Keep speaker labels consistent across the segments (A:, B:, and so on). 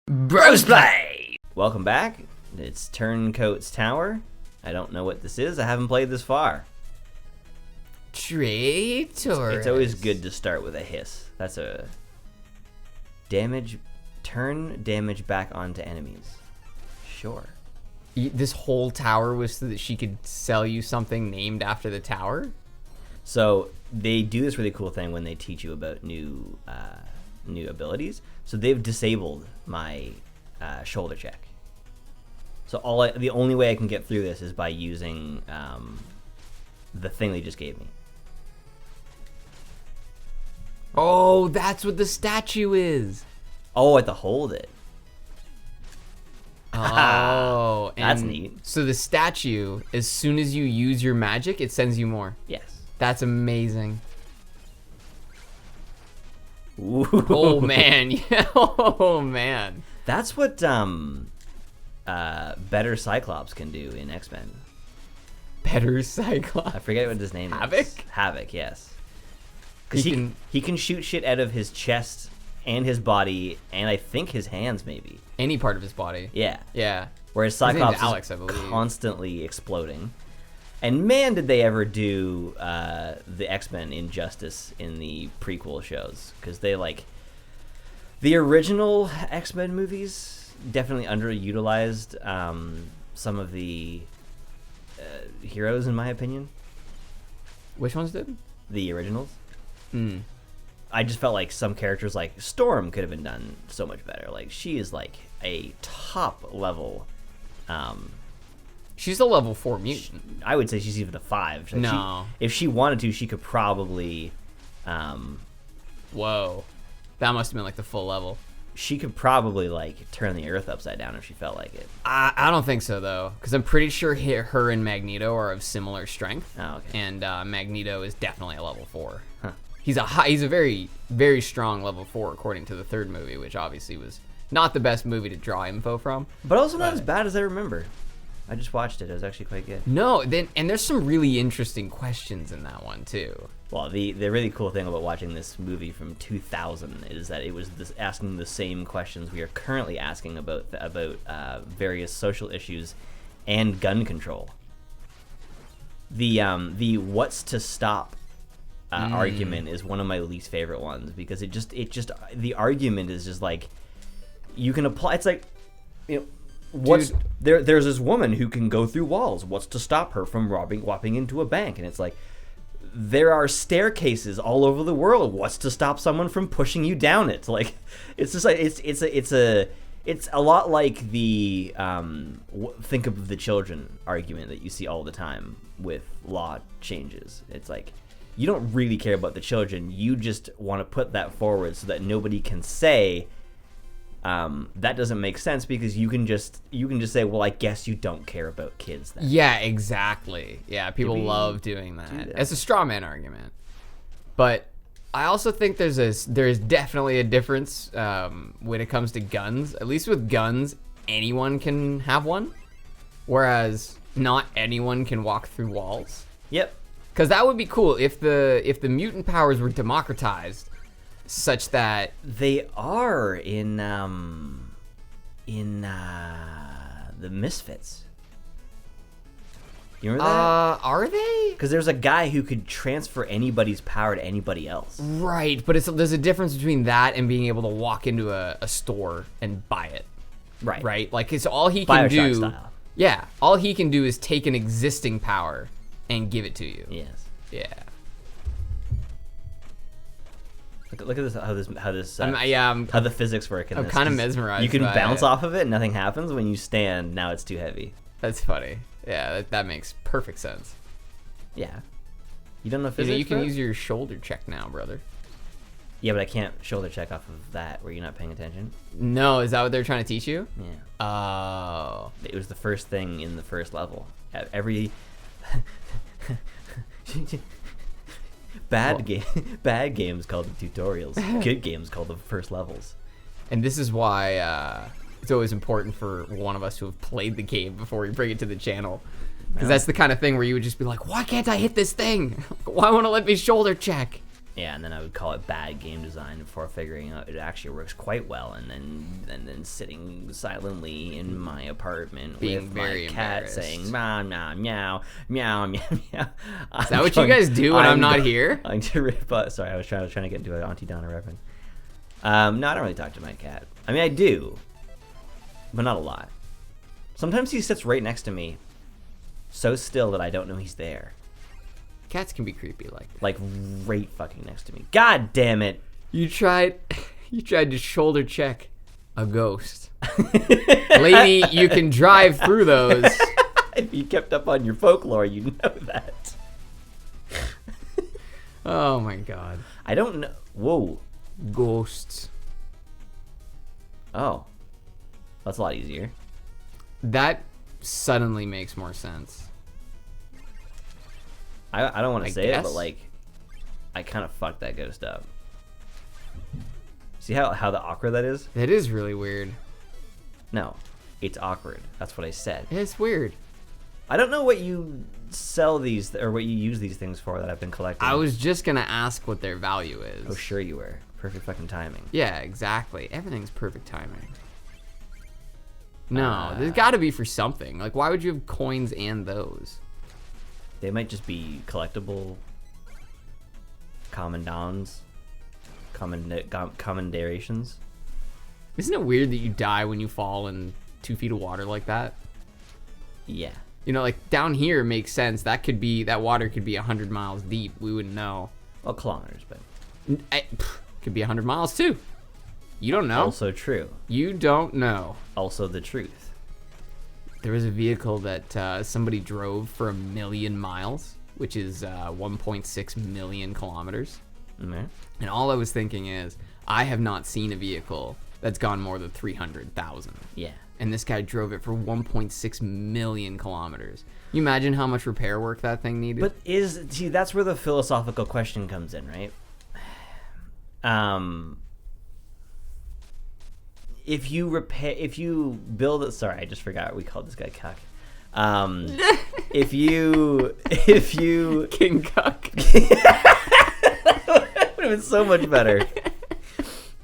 A: Brosplay! Welcome back. It's Turncoat's Tower. I don't know what this is. I haven't played this far.
B: Traitor.
A: It's always good to start with a hiss. That's a turn damage back onto enemies. Sure.
B: This whole tower was so that she could sell you something named after the tower?
A: So they do this really cool thing when they teach you about new abilities. So they've disabled my shoulder check. So the only way I can get through this is by using the thing they just gave me.
B: Oh, that's what the statue is.
A: Oh, I have to hold it.
B: Oh,
A: that's neat.
B: So the statue, as soon as you use your magic, it sends you more.
A: Yes.
B: That's amazing.
A: Ooh.
B: Oh man, yeah. Oh man.
A: That's what better Cyclops can do in X-Men.
B: Better Cyclops.
A: I forget what his name
B: Havoc?
A: is. Havoc, yes. Because he can shoot shit out of his chest and his body, and I think his hands maybe.
B: Any part of his body.
A: Yeah.
B: Yeah.
A: Whereas Cyclops
B: Alex, I
A: is
B: believe.
A: constantly exploding. And man, did they ever do the X-Men injustice in the prequel shows. Because they, the original X-Men movies definitely underutilized some of the heroes, in my opinion.
B: Which ones did?
A: The originals.
B: Mm.
A: I just felt like some characters, like Storm, could have been done so much better. Like, she is like a top level.
B: She's a level 4 mutant.
A: I would say she's even a 5. Like,
B: No.
A: If she wanted to, she could probably.
B: Whoa, that must have been like the full level.
A: She could probably turn the Earth upside down if she felt like it.
B: I don't think so though, because I'm pretty sure her and Magneto are of similar strength.
A: Oh, okay.
B: And Magneto is definitely a level 4.
A: Huh.
B: He's a very, very strong level 4 according to the third movie, which obviously was not the best movie to draw info from.
A: But also not as bad as I remember. I just watched it. It was actually quite good.
B: No, and there's some really interesting questions in that one too.
A: Well, the really cool thing about watching this movie from 2000 is that it was asking the same questions we are currently asking about various social issues and gun control. The what's to stop argument is one of my least favorite ones, because it just the argument is just like, you can apply. It's like, there's this woman who can go through walls. What's to stop her from whopping into a bank? And it's like, there are staircases all over the world. What's to stop someone from pushing you down it? Like, it's just like it's a lot like the think of the children argument that you see all the time with law changes. It's like, you don't really care about the children. You just want to put that forward so that nobody can say that doesn't make sense, because you can just say, well, I guess you don't care about kids then.
B: Yeah, exactly. Yeah, people love doing that. It's a straw man argument. But I also think there's definitely a difference when it comes to guns. At least with guns, anyone can have one, whereas not anyone can walk through walls.
A: Yep.
B: Because that would be cool if the mutant powers were democratized, such that
A: they are in the Misfits. You remember that?
B: Are they?
A: Because there's a guy who could transfer anybody's power to anybody else.
B: Right, but there's a difference between that and being able to walk into a store and buy it.
A: Right.
B: Right? Like, it's all he can
A: Bioshock
B: do.
A: Style.
B: Yeah, all he can do is take an existing power and give it to you.
A: Yes.
B: Yeah.
A: Look at this. How the physics work in
B: I'm
A: this.
B: kind of mesmerized.
A: You can
B: by
A: bounce
B: it.
A: off of it, and nothing happens. When you stand, now it's too heavy.
B: That's funny. Yeah, that makes perfect sense.
A: Yeah. You don't know physics.
B: You can
A: bro?
B: use your shoulder check now, brother.
A: Yeah, but I can't shoulder check off of that where you're not paying attention.
B: No, is that what they're trying to teach you?
A: Yeah.
B: Oh.
A: It was the first thing in the first level. Every bad games called the tutorials. Good games called the first levels.
B: And this is why it's always important for one of us to have played the game before we bring it to the channel. Because that's the kind of thing where you would just be like, why can't I hit this thing? Why won't it let me shoulder check?
A: Yeah, and then I would call it bad game design before figuring out it actually works quite well, and then sitting silently in my apartment
B: being
A: with
B: very
A: my cat saying meow meow meow meow meow meow.
B: Is that what you guys do when I'm not here?
A: I'm to rip up. Sorry, I was trying to get into an Auntie Donna reference. No, I don't really talk to my cat. I mean, I do, but not a lot. Sometimes he sits right next to me, so still that I don't know he's there.
B: Cats can be creepy like that.
A: Like right fucking next to me. God damn it.
B: You tried to shoulder check a ghost. Lady, you can drive through those.
A: If you kept up on your folklore, you'd know that.
B: Oh my god.
A: I don't know. Whoa.
B: Ghosts.
A: Oh. That's a lot easier.
B: That suddenly makes more sense.
A: I don't want to say
B: guess?
A: it, but like, I kind of fucked that ghost up. See how the awkward that is?
B: That is really weird.
A: No, it's awkward. That's what I said.
B: It's weird.
A: I don't know what you sell these or what you use these things for that I've been collecting.
B: I was just gonna ask what their value is.
A: Oh, sure you were. Perfect fucking timing.
B: Yeah, exactly. Everything's perfect timing. No, there's got to be for something. Like, why would you have coins and those?
A: They might just be collectible commendons, commendations.
B: Isn't it weird that you die when you fall in 2 feet of water like that?
A: Yeah.
B: You know, like down here makes sense. That water could be 100 miles deep. We wouldn't know.
A: Well, kilometers, but
B: Could be 100 miles too. You don't know.
A: also true.
B: You don't know.
A: Also the truth.
B: There was a vehicle that somebody drove for 1 million miles, which is 1.6 million kilometers.
A: Mm-hmm.
B: And all I was thinking is, I have not seen a vehicle that's gone more than 300,000.
A: Yeah.
B: And this guy drove it for 1.6 million kilometers. You imagine how much repair work that thing needed?
A: But see, that's where the philosophical question comes in, right? If you build it, sorry, I just forgot we called this guy Cuck. If you
B: King Cuck.
A: That would have been so much better.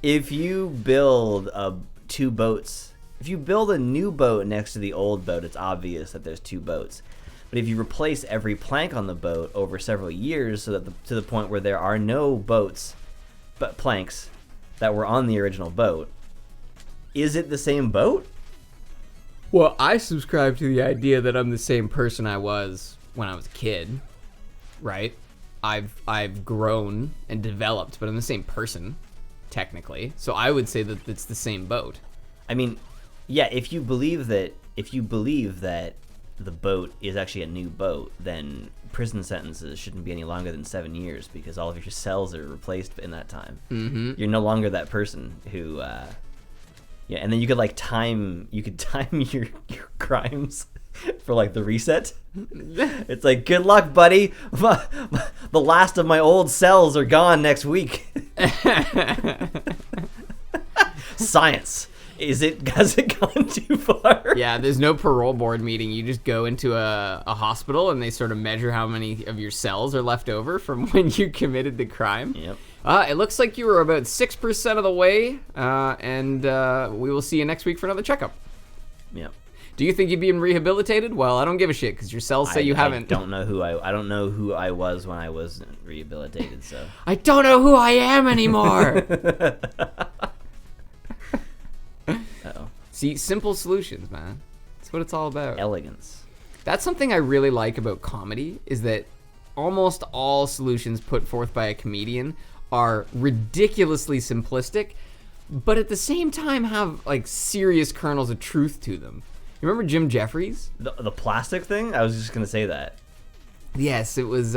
A: If you build two boats, if you build a new boat next to the old boat, it's obvious that there's two boats. But if you replace every plank on the boat over several years, so that to the point where there are no boats, but planks that were on the original boat, is it the same boat?
B: Well, I subscribe to the idea that I'm the same person I was when I was a kid, right? I've grown and developed, but I'm the same person, technically. So I would say that it's the same boat.
A: I mean, yeah, if you believe that the boat is actually a new boat, then prison sentences shouldn't be any longer than 7 years because all of your cells are replaced in that time.
B: Mm-hmm.
A: You're no longer that person who, yeah, and then you could time your crimes for like the reset. It's like, good luck, buddy. The last of my old cells are gone next week. Science. Has it gone too far?
B: Yeah, there's no parole board meeting. You just go into a hospital and they sort of measure how many of your cells are left over from when you committed the crime.
A: Yep.
B: It looks like you were about 6% of the way, and we will see you next week for another checkup.
A: Yep.
B: Do you think you've been rehabilitated? Well, I don't give a shit because your cells say you haven't.
A: I don't know who I was when I was rehabilitated. So
B: I don't know who I am anymore.
A: Uh-oh.
B: See, simple solutions, man. That's what it's all about.
A: Elegance.
B: That's something I really like about comedy, is that almost all solutions put forth by a comedian are ridiculously simplistic, but at the same time have like serious kernels of truth to them. You remember Jim Jeffries?
A: The plastic thing? I was just gonna say that.
B: Yes, it was.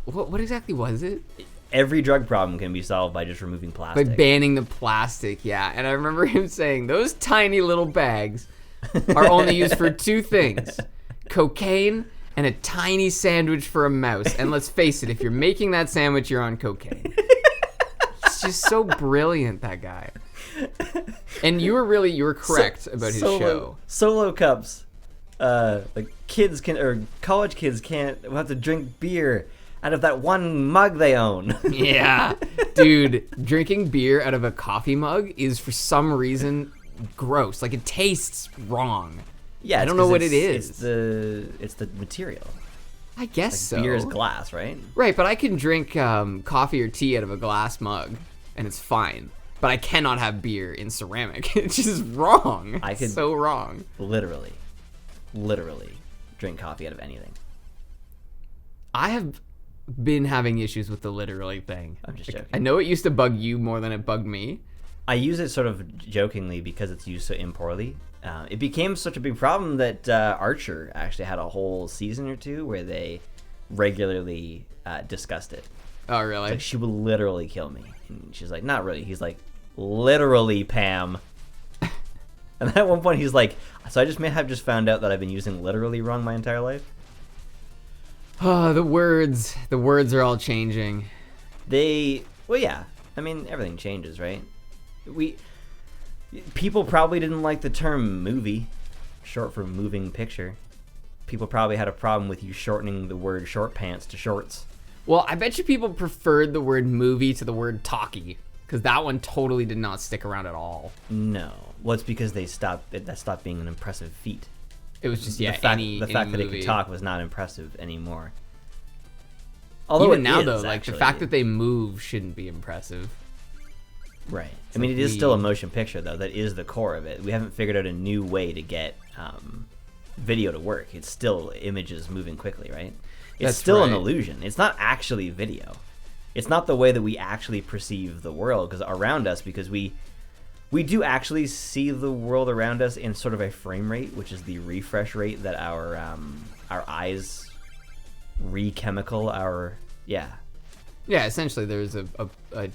B: What exactly was it?
A: Every drug problem can be solved by just removing plastic.
B: By banning the plastic, yeah. And I remember him saying those tiny little bags are only used for two things: cocaine and a tiny sandwich for a mouse. And let's face it, if you're making that sandwich, you're on cocaine. He's just so brilliant, that guy. And you were correct about his show.
A: Solo cups. Like college kids will have to drink beer out of that one mug they own.
B: Yeah. Dude, drinking beer out of a coffee mug is for some reason gross. Like, it tastes wrong.
A: Yeah,
B: I don't know what it is.
A: It's the material.
B: I guess so.
A: Beer is glass, right?
B: Right, but I can drink coffee or tea out of a glass mug, and it's fine. But I cannot have beer in ceramic. It's just wrong. It's so wrong.
A: Literally drink coffee out of anything.
B: I have been having issues with the literally thing.
A: I'm just joking.
B: I know it used to bug you more than it bugged me.
A: I use it sort of jokingly because it's used so impoorly. It became such a big problem that Archer actually had a whole season or two where they regularly discussed it.
B: Oh, really?
A: Like, she will literally kill me. And she's like, not really. He's like, literally, Pam. And at one point he's like, so I may have just found out that I've been using literally wrong my entire life.
B: Oh, the words are all changing.
A: Well, yeah. I mean, everything changes, right? People probably didn't like the term movie, short for moving picture. People probably had a problem with you shortening the word short pants to shorts.
B: Well, I bet you people preferred the word movie to the word talkie, because that one totally did not stick around at all.
A: No. Well, it's because that stopped being an impressive feat.
B: It was just,
A: the fact that it could talk was not impressive anymore. Although
B: even now,
A: is,
B: though, like,
A: actually,
B: the fact that they move shouldn't be impressive.
A: Right. I mean, it is still a motion picture, though. That is the core of it. We haven't figured out a new way to get video to work. It's still images moving quickly, right? It's still an illusion. It's not actually video. It's not the way that we actually perceive the world around us, because we do actually see the world around us in sort of a frame rate, which is the refresh rate that our eyes re-chemical our... Yeah,
B: essentially there's a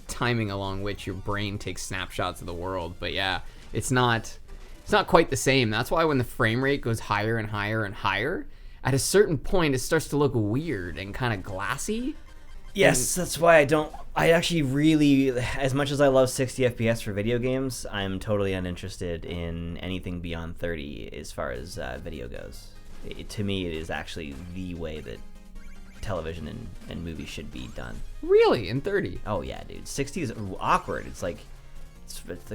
B: timing along which your brain takes snapshots of the world, but yeah, it's not quite the same. That's why when the frame rate goes higher and higher and higher, at a certain point it starts to look weird and kind of glassy.
A: Yes, that's why I actually really, as much as I love 60 FPS for video games, I'm totally uninterested in anything beyond 30 as far as video goes. To me, it is actually the way that television and movies should be done.
B: Really? In 30?
A: Oh yeah, dude. 60 is awkward. It's like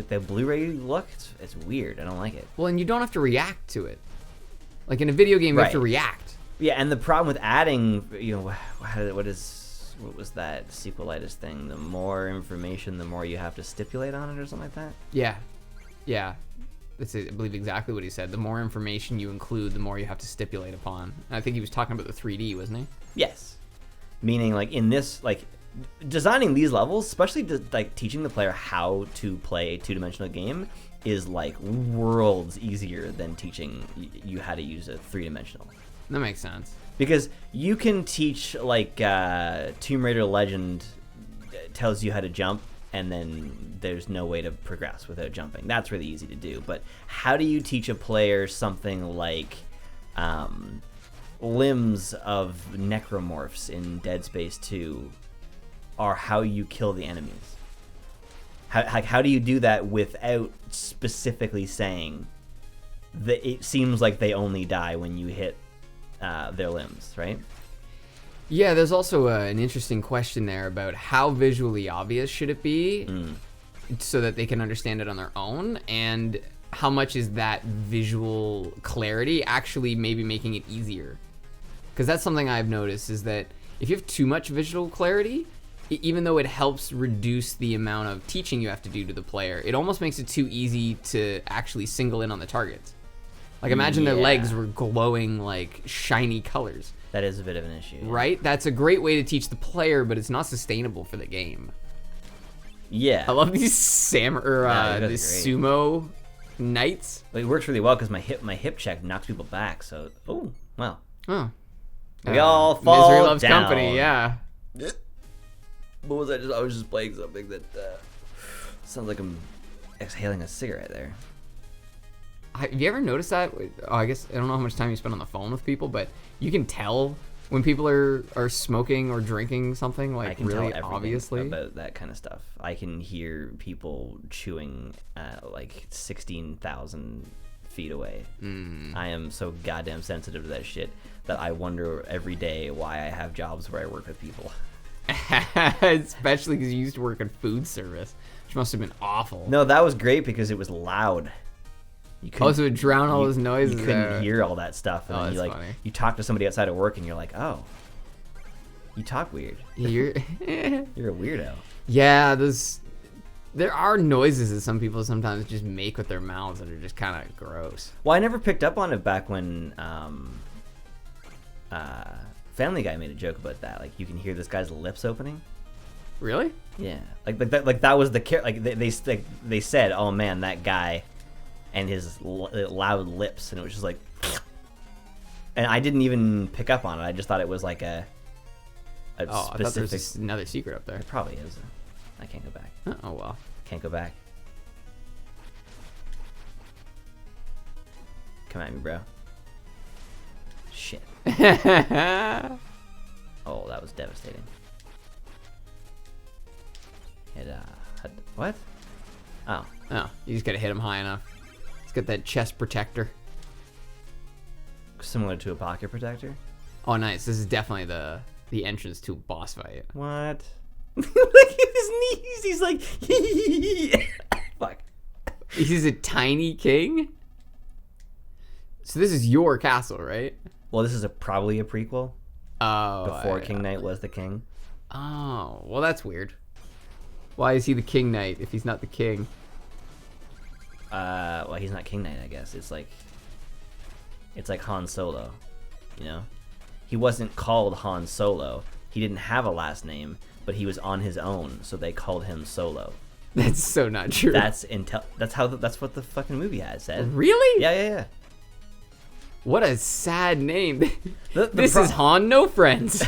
A: the Blu-ray look. It's weird. I don't like it.
B: Well, and you don't have to react to it. Like in a video game, you have to react.
A: Yeah, and the problem with adding, what was that sequelitis thing? The more information, the more you have to stipulate on it, or something like that.
B: Yeah. That's I believe exactly what he said. The more information you include, the more you have to stipulate upon. And I think he was talking about the 3D, wasn't he?
A: Yes. Meaning, like, in this, like, designing these levels, especially like teaching the player how to play a two-dimensional game, is like worlds easier than teaching you how to use a three-dimensional.
B: That makes sense.
A: Because you can teach, like, Tomb Raider Legend tells you how to jump, and then there's no way to progress without jumping. That's really easy to do. But how do you teach a player something like limbs of necromorphs in Dead Space 2 are how you kill the enemies? How do you do that without specifically saying that it seems like they only die when you hit their limbs, right?
B: Yeah, there's also an interesting question there about how visually obvious should it be so that they can understand it on their own, and how much is that visual clarity actually maybe making it easier? Because that's something I've noticed, is that if you have too much visual clarity, even though it helps reduce the amount of teaching you have to do to the player, it almost makes it too easy to actually single in on the targets. Like, imagine their legs were glowing, like, shiny colors.
A: That is a bit of an issue. Yeah.
B: Right? That's a great way to teach the player, but it's not sustainable for the game.
A: Yeah.
B: I love these these sumo knights.
A: Well, it works really well because my hip check knocks people back, so... Oh, well.
B: Oh.
A: We all fall
B: Misery loves
A: down.
B: company, yeah.
A: What was I was just playing something that sounds like I'm exhaling a cigarette there.
B: Have you ever noticed that? Oh, I guess I don't know how much time you spend on the phone with people, but you can tell when people are smoking or drinking something, like,
A: I can
B: really
A: tell
B: obviously
A: about that kind of stuff. I can hear people chewing like 16,000 feet away. I am so goddamn sensitive to that shit that I wonder every day why I have jobs where I work with people.
B: Especially because you used to work in food service, which must have been awful.
A: No, that was great because it was loud. You
B: So it would drown all those noises.
A: You couldn't hear all that stuff. And then
B: that's funny.
A: You talk to somebody outside of work and you're like, oh, you talk weird.
B: You're
A: You're a weirdo.
B: Yeah, there are noises that some people sometimes just make with their mouths that are just kind of gross.
A: Well, I never picked up on it back when Family Guy made a joke about that. Like, you can hear this guy's lips opening.
B: Really?
A: Yeah. Like that was the like they said, oh man, that guy and his loud lips, and it was just like, and I didn't even pick up on it. I just thought it was like a
B: I thought there
A: specific.
B: was another secret up there.
A: It probably is. I can't go back.
B: Oh well.
A: Can't go back. Come at me, bro. Shit. Oh, that was devastating. What? Oh.
B: Oh, you just gotta hit him high enough. He's got that chest protector.
A: Similar to a pocket protector?
B: Oh, nice. This is definitely the entrance to a boss fight.
A: What? Look at his knees. He's like, fuck.
B: He's a tiny king? So this is your castle, right?
A: Well, this is probably a prequel.
B: Oh.
A: Before King Knight was the king.
B: Oh, well, that's weird. Why is he the King Knight if he's not the king?
A: Well, he's not King Knight, I guess. It's like Han Solo, you know? He wasn't called Han Solo. He didn't have a last name, but he was on his own, so they called him Solo.
B: That's so not true.
A: That's what the fucking movie has said.
B: Really?
A: Yeah.
B: What a sad name.
A: This
B: is Han No Friends.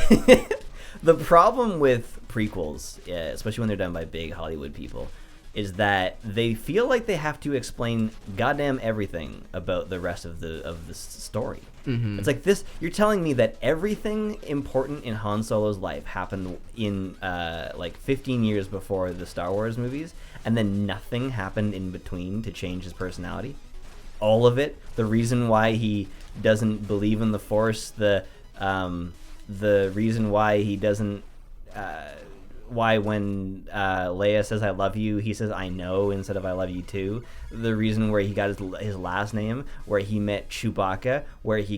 A: The problem with prequels, especially when they're done by big Hollywood people, is that they feel like they have to explain goddamn everything about the rest of the story. Mm-hmm. It's like this. You're telling me that everything important in Han Solo's life happened in like 15 years before the Star Wars movies, and then nothing happened in between to change his personality. All of it. The reason why he doesn't believe in the Force. The reason why he doesn't. Why when Leia says I love you, he says I know instead of I love you too. The reason where he got his last name, where he met Chewbacca, where he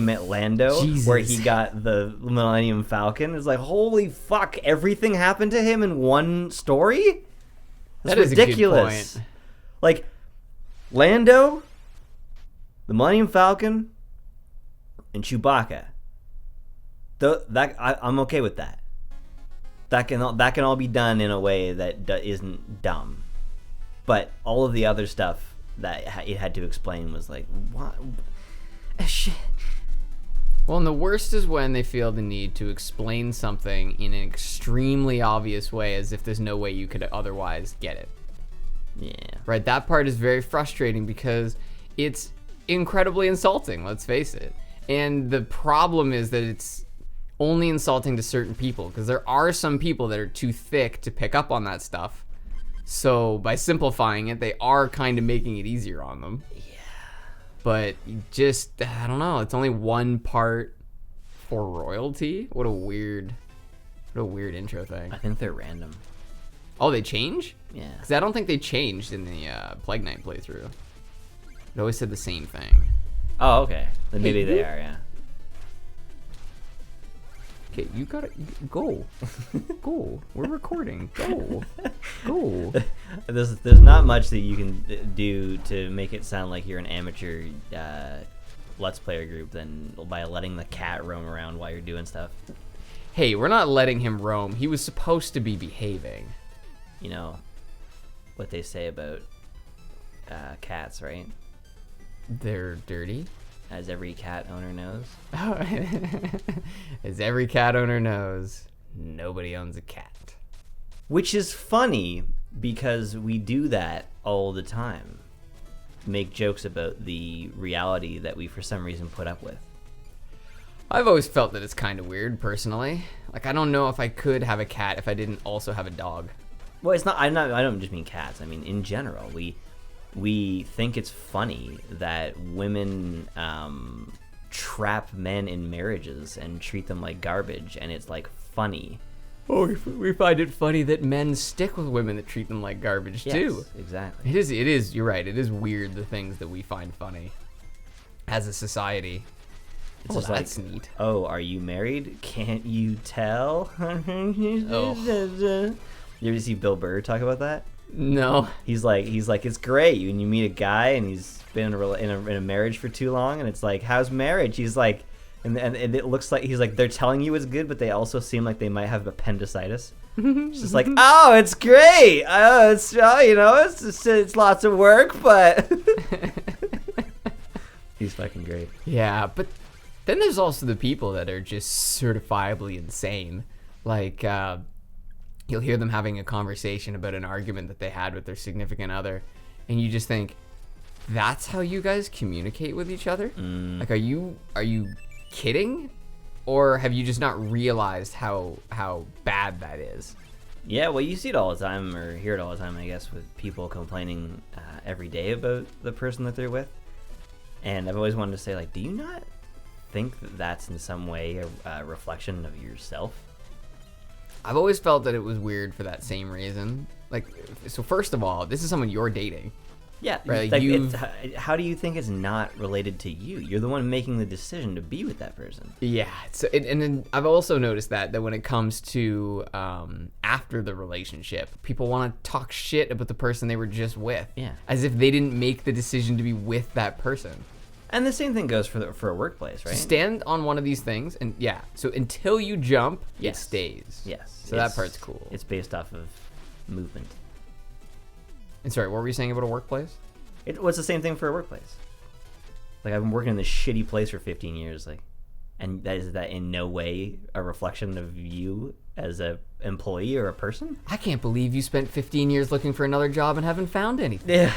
A: met Lando,
B: Jesus.
A: where he got the Millennium Falcon. It's like, holy fuck, everything happened to him in one story? That's ridiculous.
B: A good point.
A: Like, Lando, the Millennium Falcon, and Chewbacca. I'm okay with that. That can all be done in a way that isn't dumb, but all of the other stuff that it had to explain was like, what? Shit.
B: Well, and the worst is when they feel the need to explain something in an extremely obvious way, as if there's no way you could otherwise get it.
A: Yeah.
B: Right. That part is very frustrating because it's incredibly insulting. Let's face it. And the problem is that it's only insulting to certain people, because there are some people that are too thick to pick up on that stuff. So by simplifying it, they are kind of making it easier on them.
A: Yeah.
B: But just, I don't know, it's only one part for royalty. What a weird intro thing.
A: I think they're random.
B: Oh, they change?
A: Yeah.
B: Because I don't think they changed in the Plague Knight playthrough. It always said the same thing.
A: Oh, okay. Then maybe they are, yeah.
B: Okay, you gotta go. Go. We're recording. Go. Go.
A: There's not much that you can do to make it sound like you're an amateur Let's Player group than by letting the cat roam around while you're doing stuff.
B: Hey, we're not letting him roam. He was supposed to be behaving.
A: You know what they say about cats, right?
B: They're dirty.
A: As every cat owner knows.
B: As every cat owner knows, nobody owns a cat.
A: Which is funny because we do that all the time. Make jokes about the reality that we for some reason put up with.
B: I've always felt that it's kind of weird, personally. Like, I don't know if I could have a cat if I didn't also have a dog.
A: Well, it's not. I don't just mean cats. I mean in general. we think it's funny that women trap men in marriages and treat them like garbage, and it's like funny.
B: Oh, we find it funny that men stick with women that treat them like garbage too.
A: Exactly.
B: It is. You're right. It is weird, the things that we find funny as a society.
A: It's just that's like, neat. Oh, are you married? Can't you tell? Oh. You ever see Bill Burr talk about that?
B: No.
A: He's like, it's great when you meet a guy and he's been in a marriage for too long, and it's like, how's marriage? He's like, and it looks like he's like, they're telling you it's good, but they also seem like they might have appendicitis. It's just like, oh, it's great. Oh, it's it's lots of work, but he's fucking great.
B: Yeah, but then there's also the people that are just certifiably insane. Like, you'll hear them having a conversation about an argument that they had with their significant other, and you just think, that's how you guys communicate with each other? Like, are you kidding? Or have you just not realized how bad that is?
A: Yeah, well, you see it all the time, or hear it all the time, I guess, with people complaining every day about the person that they're with. And I've always wanted to say, like, do you not think that that's in some way a reflection of yourself?
B: I've always felt that it was weird for that same reason. Like, so first of all, this is someone you're dating.
A: Yeah,
B: right?
A: Like how do you think it's not related to you? You're the one making the decision to be with that person.
B: Yeah, so and then I've also noticed that when it comes to after the relationship, people want to talk shit about the person they were just with.
A: Yeah,
B: as if they didn't make the decision to be with that person.
A: And the same thing goes for a workplace, right?
B: So stand on one of these things, and yeah. So until you jump, it stays.
A: Yes.
B: So that part's cool.
A: It's based off of movement.
B: And sorry, what were you saying about a workplace?
A: It's the same thing for a workplace. Like, I've been working in this shitty place for 15 years, like, and is that in no way a reflection of you as a employee or a person?
B: I can't believe you spent 15 years looking for another job and haven't found anything.
A: Yeah.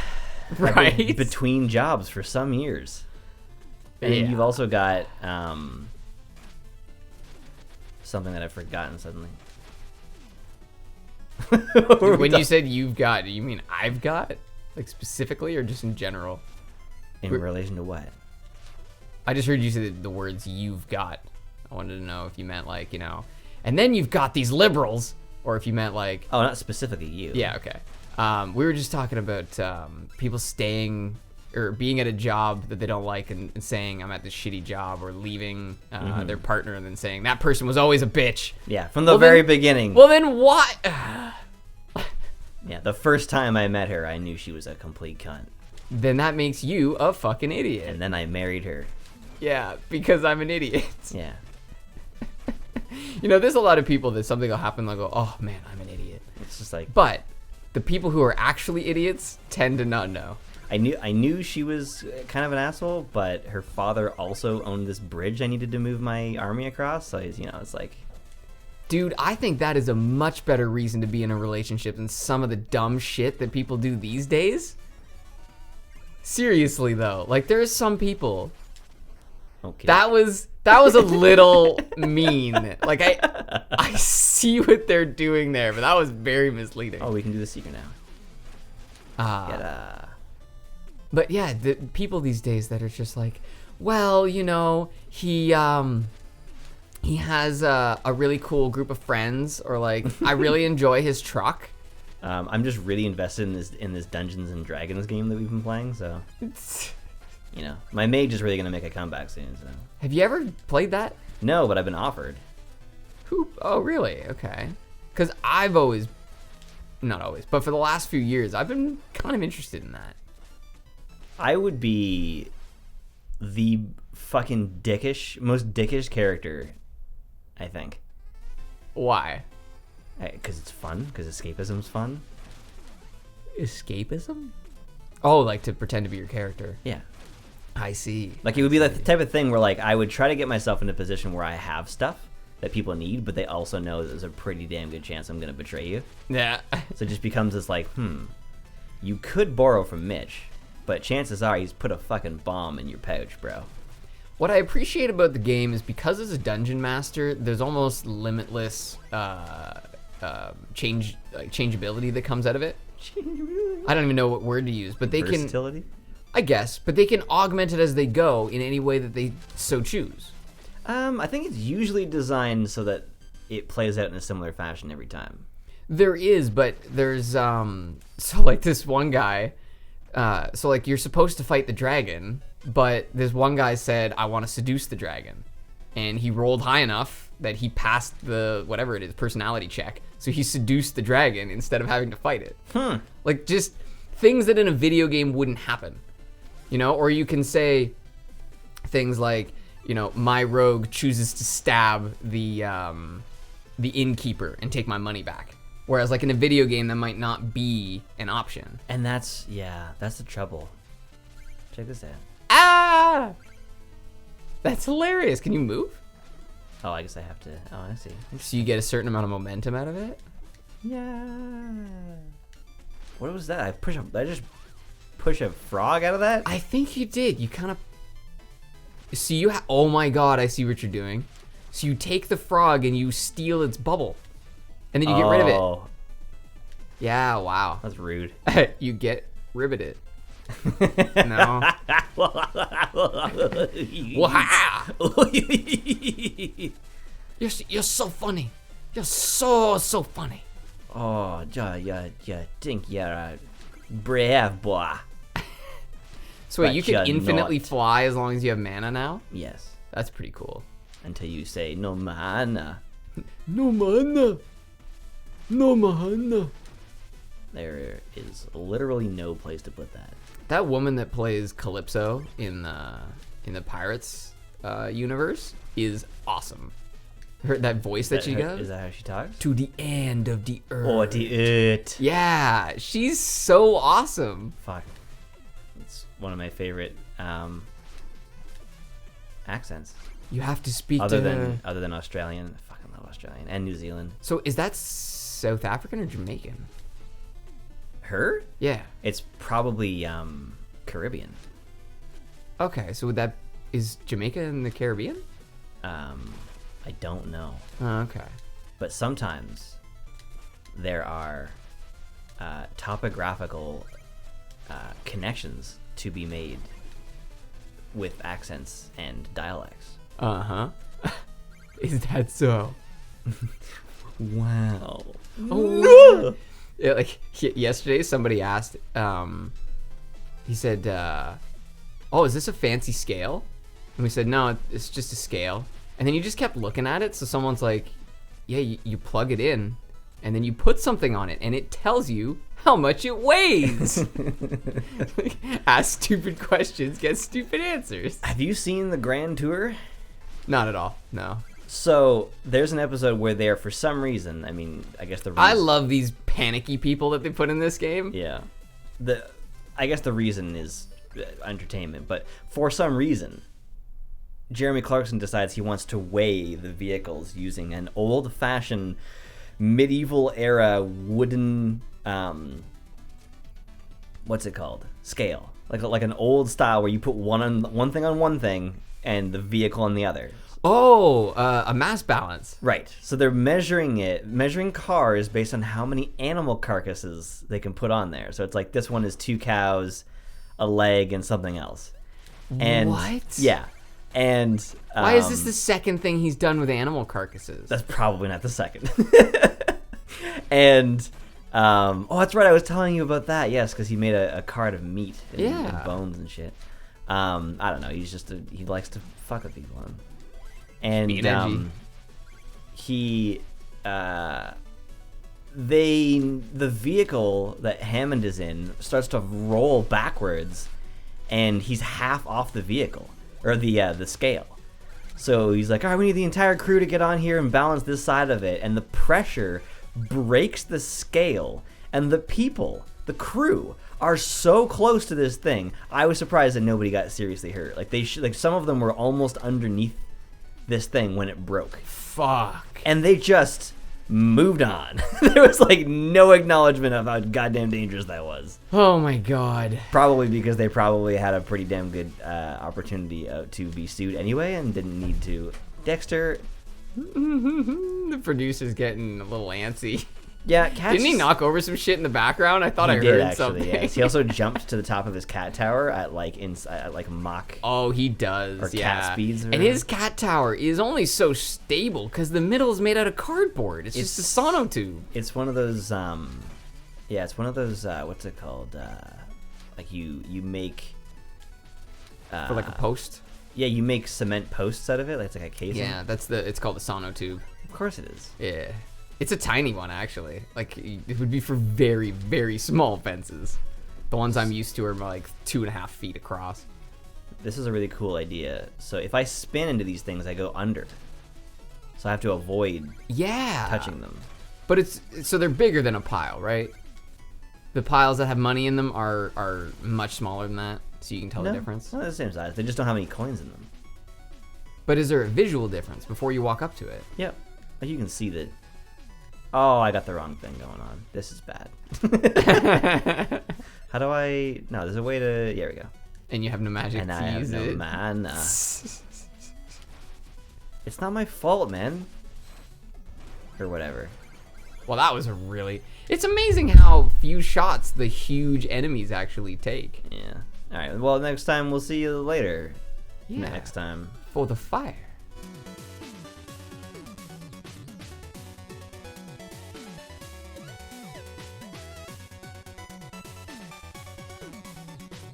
B: Right.
A: I've been between jobs for some years. And you've also got something that I've forgotten suddenly.
B: When you said you've got, do you mean I've got? Like specifically or just in general?
A: In relation to what?
B: I just heard you say the words you've got. I wanted to know if you meant like, and then you've got these liberals, or if you meant like...
A: Oh, not specifically you.
B: Yeah, okay. We were just talking about people staying or being at a job that they don't like and saying I'm at this shitty job, or leaving their partner and then saying that person was always a bitch.
A: Yeah, from the very beginning.
B: Well, then what?
A: Yeah, the first time I met her, I knew she was a complete cunt.
B: Then that makes you a fucking idiot.
A: And then I married her.
B: Yeah, because I'm an idiot.
A: Yeah.
B: There's a lot of people that something will happen, they'll go, oh man, I'm an idiot.
A: It's just like...
B: But the people who are actually idiots tend to not know.
A: I knew she was kind of an asshole, but her father also owned this bridge I needed to move my army across, so it's like...
B: Dude, I think that is a much better reason to be in a relationship than some of the dumb shit that people do these days. Seriously, though. Like, there's some people...
A: Okay.
B: That was a little mean. Like, I see what they're doing there, but that was very misleading.
A: Oh, we can do the secret now.
B: But yeah, the people these days that are just like, well, he has a really cool group of friends, or like, I really enjoy his truck.
A: I'm just really invested in this Dungeons and Dragons game that we've been playing, so my mage is really gonna make a comeback soon. So
B: have you ever played that?
A: No, but I've been offered.
B: Oh, really? Okay. Because not always, but for the last few years, I've been kind of interested in that.
A: I would be the fucking most dickish character, I think.
B: Why?
A: Because it's fun. Because escapism's fun.
B: Escapism? Oh, like to pretend to be your character.
A: Yeah.
B: I see.
A: Like, it would be like the type of thing where, like, I would try to get myself in a position where I have stuff that people need, but they also know there's a pretty damn good chance I'm going to betray you.
B: Yeah.
A: So it just becomes this, like, you could borrow from Mitch, but chances are he's put a fucking bomb in your pouch, bro.
B: What I appreciate about the game is because as a dungeon master, there's almost limitless changeability that comes out of it. I don't even know what word to use, but they
A: Versatility?
B: can, I guess, but they can augment it as they go in any way that they so choose.
A: I think it's usually designed so that it plays out in a similar fashion every time.
B: There is, but there's so like this one guy, so like you're supposed to fight the dragon, but this one guy said, I want to seduce the dragon, and he rolled high enough that he passed the whatever it is personality check, so he seduced the dragon instead of having to fight it. Like just things that in a video game wouldn't happen, you know. Or you can say things like, you know, my rogue chooses to stab the innkeeper and take my money back. Whereas like in a video game, that might not be an option.
A: And that's the trouble. Check this out.
B: Ah! That's hilarious. Can you move?
A: Oh, I guess I have to. Oh, I see.
B: So you get a certain amount of momentum out of it?
A: Yeah. What was that? I just push a frog out of that?
B: I think you did. You kind of... So you oh my god, I see what you're doing. So you take the frog and you steal its bubble. And then you get rid of it. Yeah, wow.
A: That's rude.
B: You get riveted. No. Wow. You're so funny. You're so funny.
A: Oh, yeah, think you're brave boy.
B: So wait,
A: But
B: you can
A: you're
B: infinitely
A: not.
B: fly as long as you have mana now?
A: Yes.
B: That's pretty cool.
A: Until you say no mana.
B: No mana. No mana.
A: There is literally no place to put that.
B: That woman that plays Calypso in the Pirates universe is awesome. That voice that she does.
A: Is that how she talks?
B: To the end of the earth.
A: Oh, the earth.
B: Yeah, she's so awesome.
A: Fuck. It's one of my favorite accents.
B: You have to speak
A: Other
B: to her.
A: than Australian. I fucking love Australian and New Zealand.
B: So is that South African or Jamaican?
A: Her?
B: Yeah.
A: It's probably Caribbean.
B: Okay, so is Jamaica in the Caribbean?
A: I don't know.
B: Oh, okay.
A: But sometimes there are topographical connections to be made with accents and dialects.
B: Uh-huh. Is that so?
A: Wow.
B: Oh, yeah, like yesterday somebody asked, he said, oh, is this a fancy scale? And we said, no, it's just a scale. And then you just kept looking at it, so someone's like, yeah, you plug it in, and then you put something on it, and it tells you how much it weighs. Like, ask stupid questions, get stupid answers.
A: Have you seen the Grand Tour?
B: Not at all, no.
A: So there's an episode where they're, for some reason, I mean, I guess the reason...
B: I love these panicky people that they put in this game.
A: Yeah. I guess the reason is entertainment, but for some reason, Jeremy Clarkson decides he wants to weigh the vehicles using an old-fashioned medieval-era wooden, what's it called? Scale. Like an old style where you put one thing on one thing and the vehicle on the other.
B: Oh, a mass balance.
A: Right. So they're measuring cars based on how many animal carcasses they can put on there. So it's like this one is 2 cows, a leg, and something else. And
B: What?
A: Yeah. And
B: Why is this the second thing he's done with animal carcasses?
A: that's probably not the second. And oh, that's right. I was telling you about that. Yes, because he made a cart of meat and bones and shit. I don't know. He's just he likes to fuck with people. And
B: Being edgy.
A: the vehicle that Hammond is in starts to roll backwards, and he's half off the vehicle or the scale. So he's like, all right, we need the entire crew to get on here and balance this side of it, and the pressure breaks the scale, and the crew are so close to this thing. I was surprised that nobody got seriously hurt. Like some of them were almost underneath this thing when it broke.
B: Fuck.
A: And they just moved on. There was like no acknowledgement of how goddamn dangerous that was.
B: Oh my god.
A: Probably because they probably had a pretty damn good opportunity to be sued anyway and didn't need to. Dexter.
B: The producer's getting a little antsy.
A: Yeah, cats.
B: Didn't he knock over some shit in the background? I thought I
A: He did
B: heard
A: actually.
B: something.
A: Yes. He also jumped to the top of his cat tower at like Mach.
B: Oh, he does.
A: Or cat speeds. Or
B: and his cat tower is only so stable because the middle is made out of cardboard. It's just a sonotube.
A: It's one of those. It's one of those. What's it called? Like you make.
B: For like a post.
A: Yeah, you make cement posts out of it. Like it's like a casing.
B: Yeah, it's called a sonotube.
A: Of course it is.
B: Yeah. It's a tiny one, actually. Like, it would be for very, very small fences. The ones I'm used to are like 2.5 feet across.
A: This is a really cool idea. So if I spin into these things, I go under. So I have to avoid touching them.
B: But so they're bigger than a pile, right? The piles that have money in them are much smaller than that, so you can tell the difference.
A: No, they're the same size. They just don't have any coins in them.
B: But is there a visual difference before you walk up to it?
A: Yep. Like you can see that. Oh, I got the wrong thing going on. This is bad. How do I... No, there's a way to... Here we go.
B: And you have no magic
A: and
B: to
A: I
B: use
A: have no
B: it.
A: mana. It's not my fault, man. Or whatever.
B: Well, that was a really... It's amazing how few shots the huge enemies actually take.
A: Yeah. All right. Well, next time we'll see you later.
B: Yeah.
A: Next time.
B: For the fire.